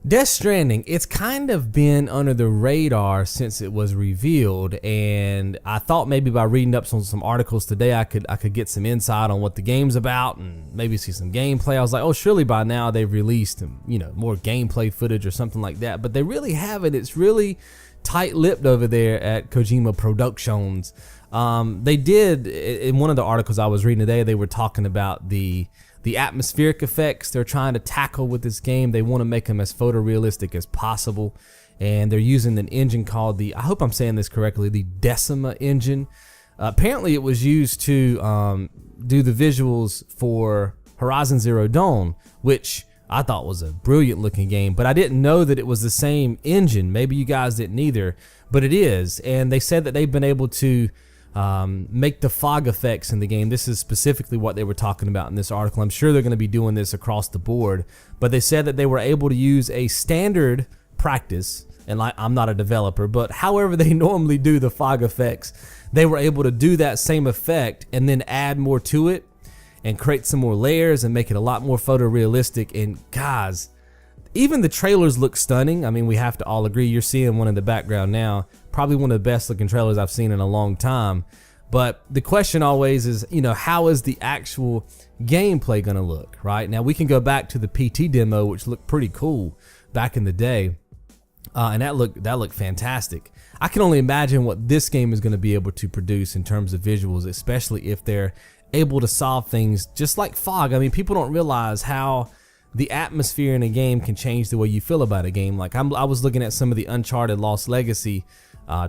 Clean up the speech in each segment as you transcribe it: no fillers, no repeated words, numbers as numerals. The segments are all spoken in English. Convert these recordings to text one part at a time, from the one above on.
Death Stranding, it's kind of been under the radar since it was revealed, and I thought maybe by reading up some articles today I could get some insight on what the game's about and maybe see some gameplay. I was like, oh, surely by now they've released more gameplay footage or something like that, but they really haven't. It's really tight-lipped over there at Kojima Productions. They did, in one of the articles I was reading today, they were talking about the atmospheric effects they're trying to tackle with this game. They want to make them as photorealistic as possible, and they're using an engine called I hope I'm saying this correctly, the Decima Engine. Apparently it was used to do the visuals for Horizon Zero Dawn, which I thought was a brilliant looking game, but I didn't know that it was the same engine. Maybe you guys didn't either, but it is. And they said that they've been able to make the fog effects in the game. This is specifically what they were talking about in this article. I'm sure they're going to be doing this across the board, but they said that they were able to use a standard practice, and I'm not a developer, but however they normally do the fog effects, they were able to do that same effect and then add more to it and create some more layers and make it a lot more photorealistic. And guys, even the trailers look stunning. I mean, we have to all agree. You're seeing one in the background now. Probably one of the best looking trailers I've seen in a long time. But the question always is, how is the actual gameplay going to look, right? Now, we can go back to the PT demo, which looked pretty cool back in the day. And that looked fantastic. I can only imagine what this game is going to be able to produce in terms of visuals, especially if they're able to solve things just like fog. I mean, people don't realize how the atmosphere in a game can change the way you feel about a game. Like I was looking at some of the Uncharted Lost Legacy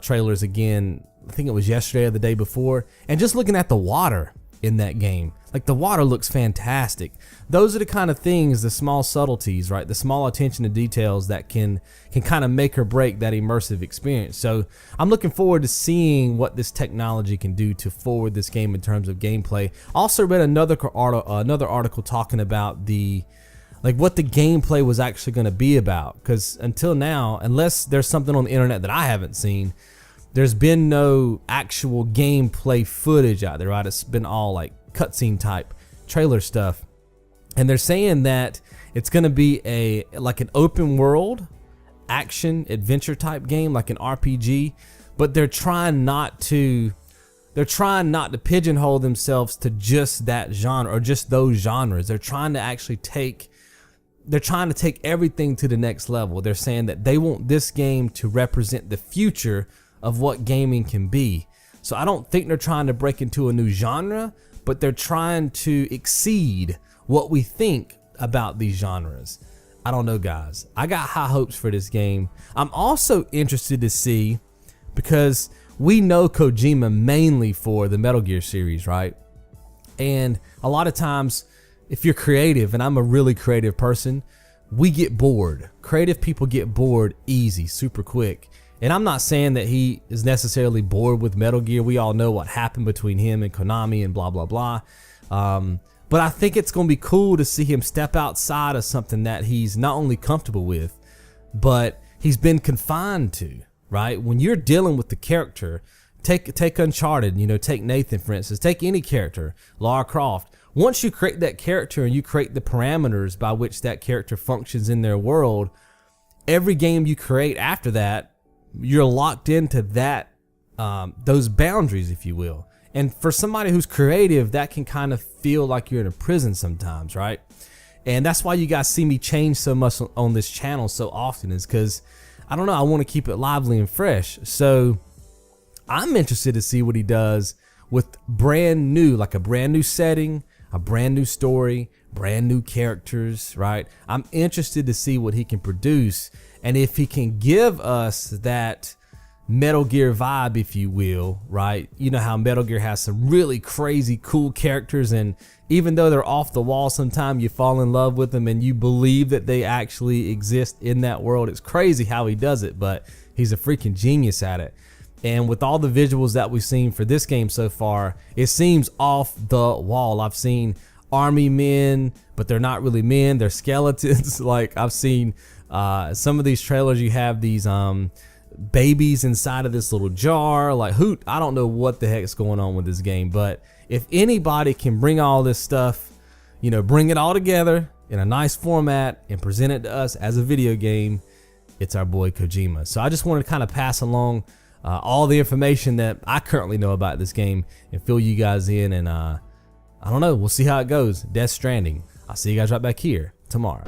trailers again, I think it was yesterday or the day before, and just looking at the water in that game, like the water looks fantastic. Those are the kind of things, the small subtleties, right? The small attention to details that can kind of make or break that immersive experience. So I'm looking forward to seeing what this technology can do to forward this game in terms of gameplay. Also read another article talking about what the gameplay was actually going to be about, because until now, unless there's something on the internet that I haven't seen, there's been no actual gameplay footage out there, right? It's been all like cutscene type trailer stuff. And they're saying that it's going to be an open world action adventure type game, like an RPG, but they're trying not to pigeonhole themselves to just that genre or just those genres. They're trying to take everything to the next level. They're saying that they want this game to represent the future of what gaming can be. So I don't think they're trying to break into a new genre, but they're trying to exceed what we think about these genres. I don't know, guys. I got high hopes for this game. I'm also interested to see, because we know Kojima mainly for the Metal Gear series, right? And a lot of times, if you're creative, and I'm a really creative person, we get bored. Creative people get bored easy, super quick. And I'm not saying that he is necessarily bored with Metal Gear. We all know what happened between him and Konami and blah, blah, blah. But I think it's going to be cool to see him step outside of something that he's not only comfortable with, but he's been confined to, right? When you're dealing with the character, take Uncharted, take Nathan, for instance, take any character, Lara Croft. Once you create that character and you create the parameters by which that character functions in their world, every game you create after that, you're locked into that, those boundaries, if you will. And for somebody who's creative, that can kind of feel like you're in a prison sometimes, right? And that's why you guys see me change so much on this channel so often, is because, I don't know, I want to keep it lively and fresh. So I'm interested to see what he does with a brand new setting, a brand new story, brand new characters, right? I'm interested to see what he can produce, and if he can give us that Metal Gear vibe, if you will, right? You know how Metal Gear has some really crazy cool characters, and even though they're off the wall, sometimes you fall in love with them and you believe that they actually exist in that world. It's crazy how he does it, but he's a freaking genius at it. And with all the visuals that we've seen for this game so far, it seems off the wall. I've seen army men, but they're not really men, they're skeletons. Like, I've seen some of these trailers, you have these babies inside of this little jar. Like, I don't know what the heck's going on with this game, but if anybody can bring all this stuff, bring it all together in a nice format and present it to us as a video game, it's our boy Kojima. So I just wanted to kind of pass along all the information that I currently know about this game and fill you guys in. And I don't know, we'll see how it goes. Death Stranding. I'll see you guys right back here tomorrow.